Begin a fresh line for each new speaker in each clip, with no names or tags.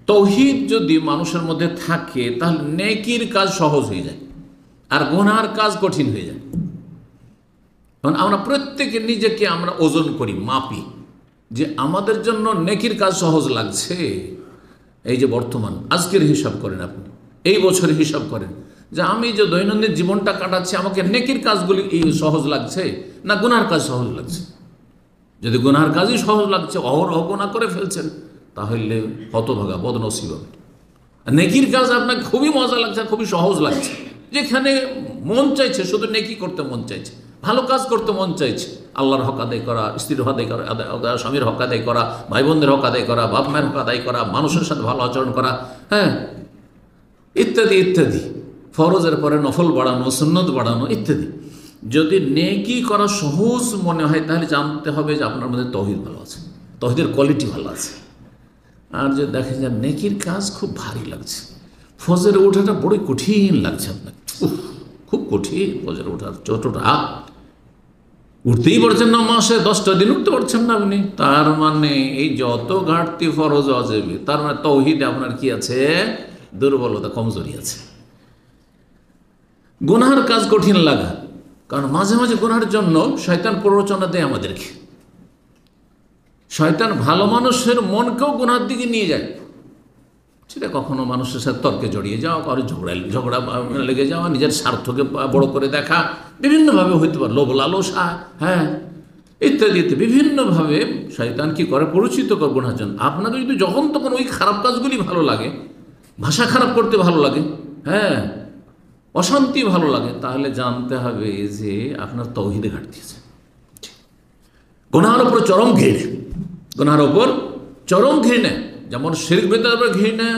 তৌহিদ যদি মানুষের মধ্যে থাকে তাহলে নেকির কাজ সহজ হয়ে যায় আর গুনার কাজ কঠিন হয়ে যায়। কারণ আমরা প্রত্যেকে নিজেকে আমরা ওজন করি, মাপি, যে আমাদের জন্য নেকির কাজ সহজ লাগছে। এই যে বর্তমান আজকের হিসাব করেন, আপনি এই বছরের হিসাব করেন যে আমি যে দৈনন্দিন জীবনটা কাটাচ্ছি আমাকে নেকির কাজগুলি এই সহজ লাগছে না গুনার কাজ সহজ লাগছে। যদি গুনার কাজই সহজ লাগছে, অহরহ গুনাহ করে ফেলছেন, তাহলে হতভাগা, বদনসিব হবে। নেকির কাজ আপনাকে খুবই মজা লাগছে, খুবই সহজ লাগছে, যেখানে মন চাইছে শুধু নেকি করতে মন চাইছে, ভালো কাজ করতে মন চাইছে, আল্লাহর হক আদায় করা, স্ত্রীর হক আদায় করা, স্বামীর হক আদায় করা, ভাই বোনদের হক আদায় করা, বাপ মায়ের হক আদায় করা, মানুষের সাথে ভালো আচরণ করা, হ্যাঁ, ইত্যাদি ইত্যাদি, ফরজের পরে নফল বাড়ানো, সুন্নত বাড়ানো ইত্যাদি। যদি নেকি করা সহজ মনে হয় তাহলে জানতে হবে যে আপনার মধ্যে তৌহিদ ভালো আছে, তৌহিদের কোয়ালিটি ভালো আছে। আর যদি দেখেন যে নেকির কাজ খুব ভারী লাগছে, ফজরে ওঠাটা বড়ই কঠিন লাগছে আপনাকে, খুব কঠিন ফজরে ওঠার, ছোটটা উঠতেই পারছেন না, মাসে 10টা দিন উঠতে পারছেন না আপনি, তার মানে এই যত ঘাটতি ফরজ ওয়াজিব, তার মানে তৌহিদে আপনার কি আছে? দুর্বলতা, কমজোরি আছে। গুনাহের কাজ কঠিন লাগা, কারণ মাঝে মাঝে গুনাহের জন্য শয়তান প্ররোচনা দেয় আমাদেরকে। শয়তান ভালো মানুষের মনকেও গুনার দিকে নিয়ে যায়। সেটা কখনো মানুষের সাথে তর্কে জড়িয়ে যাওয়া, কারো ঝগড়া লেগে যাওয়া, নিজের স্বার্থকে বড় করে দেখা, বিভিন্নভাবে হইতে পারে, লোভ লালসা, হ্যাঁ, ইত্যাদি ইত্যাদি বিভিন্নভাবে শয়তান কি করে? পরিচিত করে গুনার জন্য। আপনাকে যদি যখন তখন ওই খারাপ কাজগুলি ভালো লাগে, ভাষা খারাপ করতে ভালো লাগে, হ্যাঁ, অশান্তি ভালো লাগে, তাহলে জানতে হবে যে আপনার তৌহিদে ঘাটতি আছে। গুনাহের উপর চরম ঘৃণা, গুনাহের উপর চরম ঘৃণা, যেমন শিরক বিদআতের উপর ঘৃণা,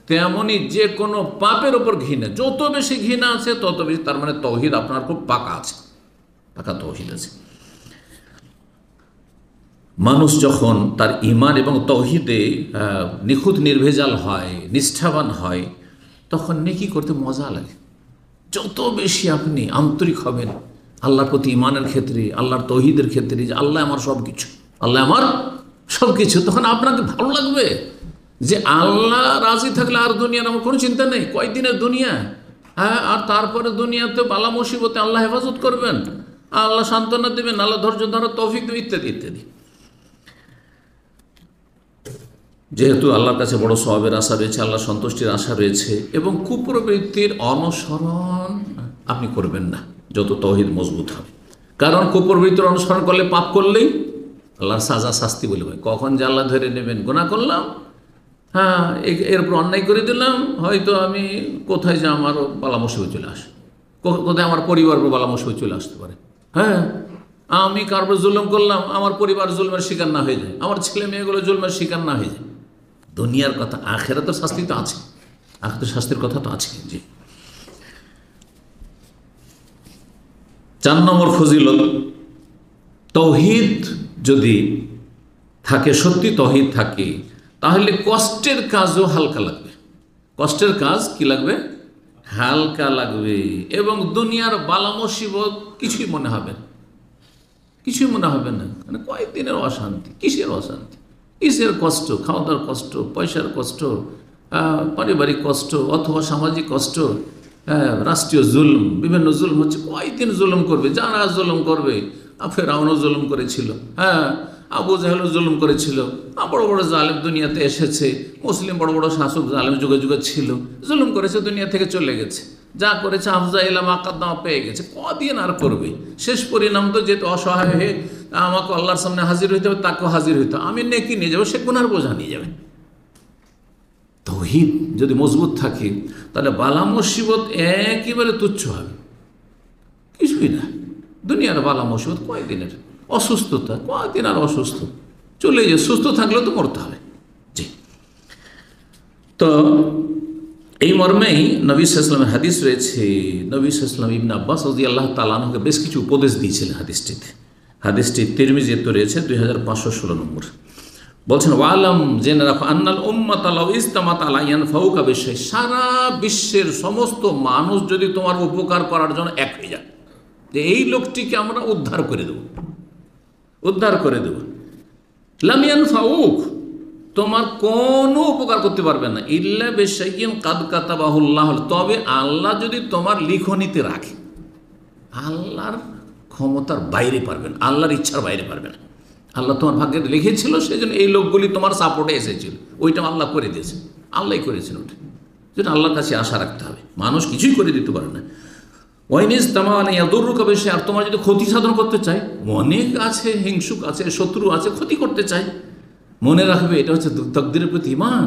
তেমনই যে কোনো পাপের উপর ঘৃণা। যত বেশি ঘৃণা আছে তত বেশি, তার মানে তৌহিদ আপনার খুব পাকা আছে, পাকা তৌহিদ আছে। মানুষ যখন তার ঈমান এবং তৌহিদে নিখুঁত নির্ভেজাল হয়, নিষ্ঠাবান হয়, তখন নেকি করতে মজা লাগে। যত বেশি আপনি আন্তরিক হবেন আল্লাহর প্রতি ঈমানের ক্ষেত্রে, আল্লাহর তৌহিদের ক্ষেত্রে, যে আল্লাহ আমার সব কিছু, আল্লাহ আমার সব কিছু, তখন আপনাকে ভালো লাগবে যে আল্লাহ রাজি থাকলে আর দুনিয়ার আমার কোনো চিন্তা নেই। কয়দিনের দুনিয়া, হ্যাঁ, আর তারপরে দুনিয়াতে বালা মুসিবতে আল্লাহ হেফাজত করবেন, আল্লাহ সান্ত্বনা দেবেন, আল্লাহ ধৈর্য ধরার তৌফিক দেবেন, ইত্যাদি ইত্যাদি। যেহেতু আল্লাহর কাছে বড় সওয়াবের আশা রয়েছে, আল্লাহ সন্তুষ্টির আশা রয়েছে, এবং কুপ্রবৃত্তির অনুসরণ আপনি করবেন না যত তৌহিদ মজবুত হবে। কারণ কুপ্রবৃত্তির অনুসরণ করলে, পাপ করলেই আল্লাহর সাজা, শাস্তি বলে হয়। কখন যে আল্লাহ ধরে নেবেন, গুনাহ করলাম, হ্যাঁ, এরপর অন্যায় করে দিলাম, হয়তো আমি কোথায় যে আমার বালা মুসিবত চলে আসে, কোথায় আমার পরিবার বালা মুসিবত চলে আসতে পারে, হ্যাঁ, আমি কারোর জুলুম করলাম, আমার পরিবার জুলমের শিকার না হয়ে যায়, আমার ছেলে মেয়েগুলো জুলমের শিকার না হয়ে যায়। দুনিয়ার কথা, আখিরাতের শাস্তি তো আছে, আখিরাতের শাস্তির কথা তো আছে। জি, 4 নম্বর ফজিলত, তৌহিদ যদি থাকে, সত্যি তৌহিদ থাকে, তাহলে কষ্টের কাজও হালকা লাগবে। কষ্টের কাজ কি লাগবে? হালকা লাগবে। এবং দুনিয়ার বালা মুসিবত কিছুই মনে হবে না, কিছুই মনে হবে না। মানে কয়েকদিনের অশান্তি, কিসের অশান্তি, কিসের কষ্ট, খাওয়া দাওয়ার কষ্ট, পয়সার কষ্ট, পারিবারিক কষ্ট, অথবা সামাজিক কষ্ট, রাষ্ট্রীয় জুলম, বিভিন্ন জুলম হচ্ছে, কয়েকদিন জুলম করবে, যারা জুলম করবে, ফেরাউনও জুলম করেছিল, হ্যাঁ, আবু জাহেলও জুলুম করেছিল, বড় বড় জালেম দুনিয়াতে এসেছে, মুসলিম বড় বড় শাসক জালেম যুগে যুগে ছিল, জুলুম করেছে, দুনিয়া থেকে চলে গেছে, যা করেছে আফজা ইলাম আকাদ্দামা পেয়ে গেছে, কদিন আর করবে? শেষ পরিণাম তো যেহেতু অসহায় হয়ে আমাকে আল্লাহর সামনে হাজির হইতে হবে, তাকেও হাজির হইতে হবে, আমি নেকি নিয়ে যাবো, সে গুনার বোঝা নিয়ে যাবে। তৌহিদ যদি মজবুত থাকে তাহলে বালা মুসিবত একেবারে তুচ্ছ হবে, কিছুই না। দুনিয়ার বালা মুসিবত কয়েকদিনের, অসুস্থতা কয়েকদিন আর অসুস্থ, চলে যায়, সুস্থ থাকলেও তো মরতে হবে। জি, তো এই মর্মেই নবী সাল্লাল্লাহু আলাইহি ওয়াসাল্লামের হাদিস রয়েছে। নবী সাল্লাল্লাহু আলাইহি ওয়াসাল্লাম ইবনে আব্বাস রাদিয়াল্লাহু তাআলা আনহুকে বেশ কিছু উপদেশ দিয়েছিলেন হাদিসটিতে। হাদিসটি তিরমিজিতে রয়েছে 2516 নম্বর। বলছেন, ওয়ালাম, জেনে রাখো, আন্নাল উম্মাতা লাউ ইজতামাত আলা ইয়ানফাউকা বিশাই, সারা বিশ্বের সমস্ত মানুষ যদি তোমার উপকার করার জন্য এক হয়ে যায়, যে এই লোকটিকে আমরা উদ্ধার করে দেব, উদ্ধার করে দেব, লাম ইয়ানফাউক, তোমার কোনো উপকার করতে পারবে না, ইল্লা বিশাইইন কাদ কাতাবাহুল্লাহ, তবে আল্লাহ যদি তোমার লিখনিতে রাখে। আল্লাহর ক্ষমতার বাইরে পারবেন, আল্লাহর ইচ্ছার বাইরে পারবে না। আল্লাহ তোমার ভাগ্যে লিখেছিল, সেই জন্য এই লোকগুলি তোমার সাপোর্টে এসেছিল, ওইটা আল্লাহ করে দিয়েছে, আল্লাহই করেছেন ওটা। যেটা আল্লাহর কাছে আশা রাখতে হবে, মানুষ কিছুই করে দিতে পারে না। ওয়াইনিস তামালা ইয়াদুররুকা বেশি, আর তোমার যদি ক্ষতি সাধন করতে চায়, অনেক আছে হিংসুক আছে, শত্রু আছে, ক্ষতি করতে চায়, মনে রাখবে এটা হচ্ছে তাকদীরের প্রতি ঈমান,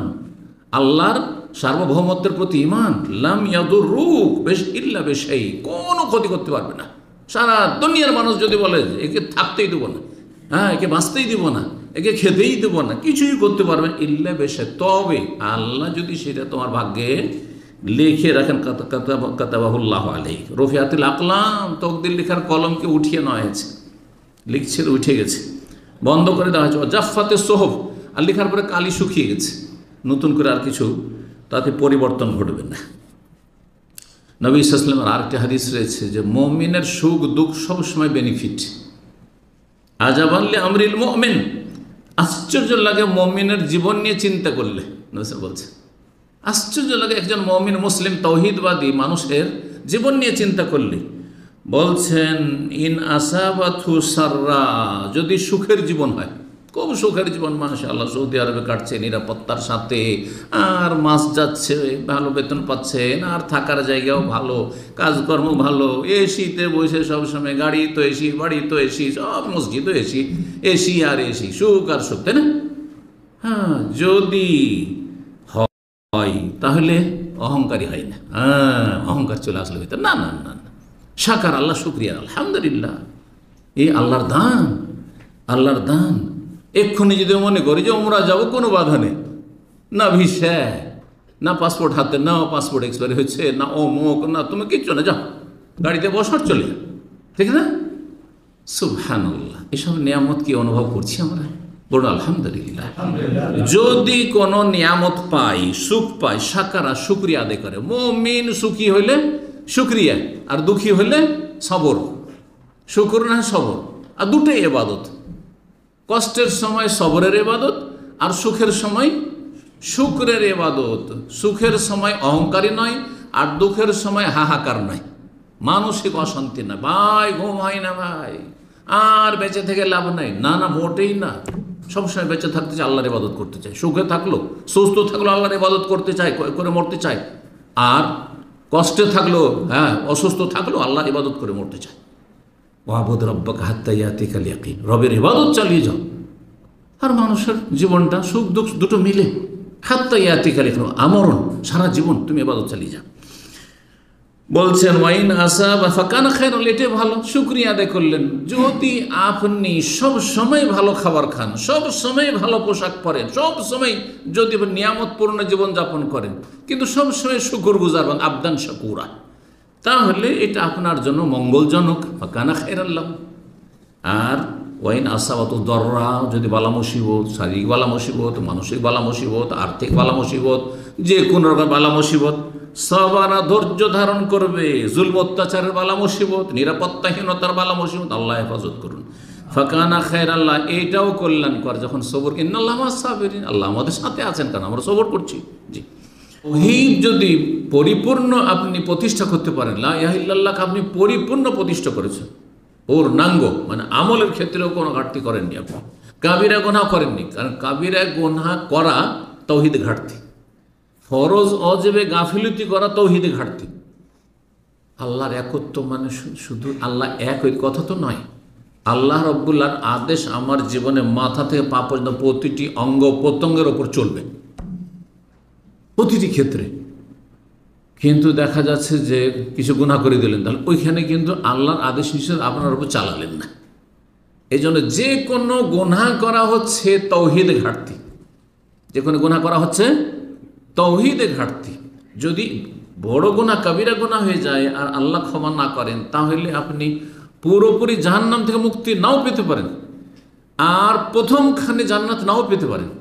আল্লাহর সার্বভৌমত্বের প্রতি ঈমান। লাম ইয়াদুররুক বেশ ইল্লা বিশাই, কোনো ক্ষতি করতে পারবে না। সারা দুনিয়ার মানুষ যদি বলে একে থাকতেই দেবো না, হ্যাঁ একে বাঁচতেই দেবো না, একে খেতেই দেবো না, কিছুই করতে পারবে না ইল্লা বিশাই, তবে আল্লাহ যদি সেটা তোমার ভাগ্যে লিখে রাখেন। কাতাবাহুল্লাহু আলাইহি রফিআতিল আকলাম, তকদির লেখার কলমকে উঠিয়ে নেওয়া হয়েছে, লিখছে উঠে গেছে, বন্ধ করে দেওয়া হয়েছে। জাফাতে সোহব, আর লেখার পরে কালি শুকিয়ে গেছে, নতুন করে আর কিছু তাতে পরিবর্তন ঘটবে না। নবী সাল্লাল্লাহু আলাইহি ওয়াসাল্লামের আরেকটি হাদিস রয়েছে যে মুমিনের সুখ দুঃখ সবসময় বেনিফিট। আজাবান লি আমরিল মুমিন, আশ্চর্য লাগে মুমিনের জীবন নিয়ে চিন্তা করলে। নবী বলছে আশ্চর্য লাগে একজন মুমিন মুসলিম তাওহীদবাদী মানুষের জীবন নিয়ে চিন্তা করলে। বলছেন ইন আসাবাতহু সাররা, যদি সুখের জীবন হয়, খুব সুখের জীবন, মাশাআল্লাহ সৌদি আরবে কাটছে নিরাপত্তার সাথে, আর মাস যাচ্ছে, ভালো বেতন পাচ্ছেন, আর থাকার জায়গাও ভালো, কাজকর্ম ভালো, এসিতে বসে সবসময়, গাড়ি তো এসি, বাড়ি তো এসি, সব মসজিদও এসি, এসি আর এসি, সুখ আর সুখ, তাই না? হ্যাঁ, যদি হয় তাহলে অহংকারী হয় না, হ্যাঁ অহংকার চলে আসলে হইতে না, না না না, শাকার আল্লাহ, শুকরিয়া, আলহামদুলিল্লাহ, এই আল্লাহর দান, আল্লাহর দান। এক্ষুনি যদি মনে করি যে ওমরা যাবো, কোনো বাধা নেই, না ভিসা, না পাসপোর্ট হাতে নাও, পাসপোর্ট এক্সপায়ারি হচ্ছে, না অমুক, না তুমি কিচ্ছু না, যাও গাড়িতে বসার চলে যাও, ঠিক না? সুবহানাল্লাহ, এসব নিয়ামত কি অনুভব করছি আমরা? বলুন আলহামদুলিল্লাহ। যদি কোনো নিয়ামত পাই, সুখ পাই, শাকারা শুকরিয়া আদায় করে। মুমিন সুখী হইলে শুকরিয়া, আর দুঃখী হইলে সবর, শুকর না সবর, আর দুটোই ইবাদত। কষ্টের সময় সবরের ইবাদত, আর সুখের সময় শুকরের ইবাদত। সুখের সময় অহংকারী নয়, আর দুঃখের সময় হাহাকার নয়, মানসিক অশান্তি না, ভাই ঘুম হয় না ভাই, আর বেঁচে থেকে লাভ নাই, না না মোটেই না। সবসময় বেঁচে থাকতে চাই, আল্লাহর ইবাদত করতে চাই, সুখে থাকলো সুস্থ থাকলো আল্লাহর ইবাদত করতে চাই, করে মরতে চাই, আর কষ্টে থাকলো, হ্যাঁ অসুস্থ থাকলো আল্লাহর ইবাদত করে মরতে চাই। ওয়াবুদ রব্বাকা হাত্তা ইয়াতিকাল ইয়াকিন, রবের ইবাদত চালিয়ে যাও। আর মানুষের জীবনটা সুখ দুঃখ দুটো মিলে, হাত্তা ইয়াতিকাল ইয়াকিন, আমরণ, সারা জীবন তুমি ইবাদত চালিয়ে যাও। বলছেন ওয়াইন আসাবা ফাকানা খায়রান, এটাই ভালো, শুকরিয়া আদায় করলেন। যদি আপনি সব সময় ভালো খাবার খান, সব সময় ভালো পোশাক পরেন, সব সময় যদি নিয়ামতপূর্ণ জীবন যাপন করেন, কিন্তু সব সময় শুকর গুজার এবং আবদান শাকুরা, তাহলে এটা আপনার জন্য মঙ্গলজনক, ফাকানা খায়রান লাহু। আর ওয়াইন আসাবাতু দররা, যদি বালা মুসিবত, শারীরিক বালা মুসিবত, মানসিক বালা মুসিবত, আর্থিক বালা মুসিবত, যে কোনো রকম বালা মুসিবত, সাবারা ধৈর্য ধারণ করবে। জুলম অত্যাচারের বালা মুসিবত, নিরাপত্তাহীনতার বালা মুসিবত, আল্লাহ হেফাজত করুন। ফাকানা খায়রান লাহু, এইটাও কল্যাণকর যখন সবর, ইন্নাল্লাহা মা'আস সাবিরিন, আল্লাহ আমাদের সাথে আছেন, কারণ আমরা সবর করছি। জি, তাওহীদ যদি পরিপূর্ণ আপনি প্রতিষ্ঠা করতে পারেন, লা ইলাহা ইল্লাল্লাহকে আপনি পরিপূর্ণ প্রতিষ্ঠা করেছেন, পূর্ণাঙ্গ, মানে আমলের ক্ষেত্রেও কোনো ঘাটতি করেননি আপনি, কাবিরা গুনাহ করেননি, কারণ কাবিরা গুনাহ করা তাওহীদে ঘাটতি, ফরজ অজেবে গাফিলতি করা তাওহীদে ঘাটতি। আল্লাহর একত্ব মানে শুধু আল্লাহ এক, ওই কথা তো নয়। আল্লাহ রাব্বুল আদেশ আমার জীবনে মাথা থেকে পা পর্যন্ত প্রতিটি অঙ্গ প্রত্যঙ্গের ওপর চলবে, প্রতিটি ক্ষেত্রে। কিন্তু দেখা যাচ্ছে যে কিছু গুনাহ করে দিলেন, তাহলে ওইখানে কিন্তু আল্লাহর আদেশ নিষেধ আপনার উপর চালালেন না। এই জন্য যে কোনো গুনাহ করা হচ্ছে তাওহীদে ঘাটতি, যে কোনো গুনাহ করা হচ্ছে তাওহীদে ঘাটতি। যদি বড় গুনাহ কাবিরা গুনাহ হয়ে যায় আর আল্লাহ ক্ষমা না করেন, তাহলে আপনি পুরোপুরি জাহান্নাম থেকে মুক্তি নাও পেতে পারেন, আর প্রথমখানে জান্নাত নাও পেতে পারেন।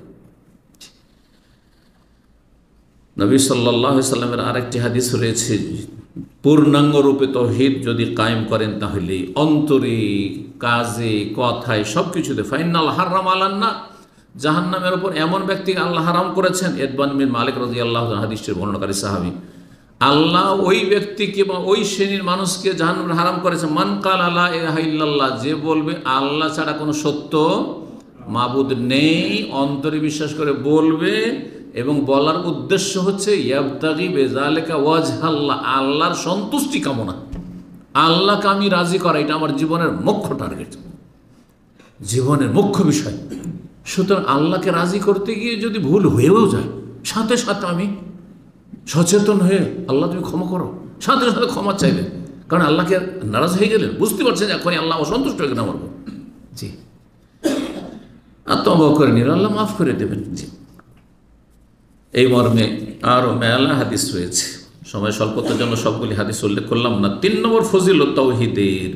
নবী সাল্লাল্লাহু আলাইহি সাল্লামের আরেকটি হাদিস রয়েছে, পূর্ণাঙ্গ রূপে তাওহীদ যদি কায়েম করেন, তাহলে অন্তরে, কাজে, কথায়, সব কিছুতে ফাইনাল হারাম আলান্না, জাহান্নামের উপর এমন ব্যক্তিকে আল্লাহ হারাম করেছেন। ইতবান বিন মালিক রাদিয়াল্লাহু আনহু হাদিসটির বর্ণনাকারী সাহাবী। আল্লাহ ওই ব্যক্তিকে বা ওই শ্রেণীর মানুষকে জাহান্নামে হারাম করেছে, মান কালা লা ইলাহা ইল্লাল্লাহ, যে বলবে আল্লাহ ছাড়া কোনো সত্য মাবুদ নেই, অন্তরে বিশ্বাস করে বলবে এবং বলার উদ্দেশ্য হচ্ছে ইয়াবতাগি বিযালিকা ওয়াজহাল্লাহ, আল্লাহর সন্তুষ্টি কামনা, আল্লাহকে আমি রাজি করা, এটা আমার জীবনের মুখ্য টার্গেট, জীবনের মুখ্য বিষয়। সুতরাং আল্লাহকে রাজি করতে গিয়ে যদি ভুল হয়েও যায়, সাথে সাথে আমি সচেতন হয়ে আল্লাহ তুমি ক্ষমা করো, সাথে সাথে ক্ষমা চাইবেন, কারণ আল্লাহকে নারাজ হয়ে গেলেন, বুঝতে পারছেন যে এখন আল্লাহ অসন্তুষ্ট হয়ে গেলেন আমার উপর, জি, আর তওবা করে নিন, আল্লাহ মাফ করে দেবেন। জি, এই মর্মে আরও মেলা হাদিস রয়েছে, সময় স্বল্পতার জন্য সবগুলি হাদিস উল্লেখ করলাম না। 3 নম্বর ফজিলত তাওহীদের।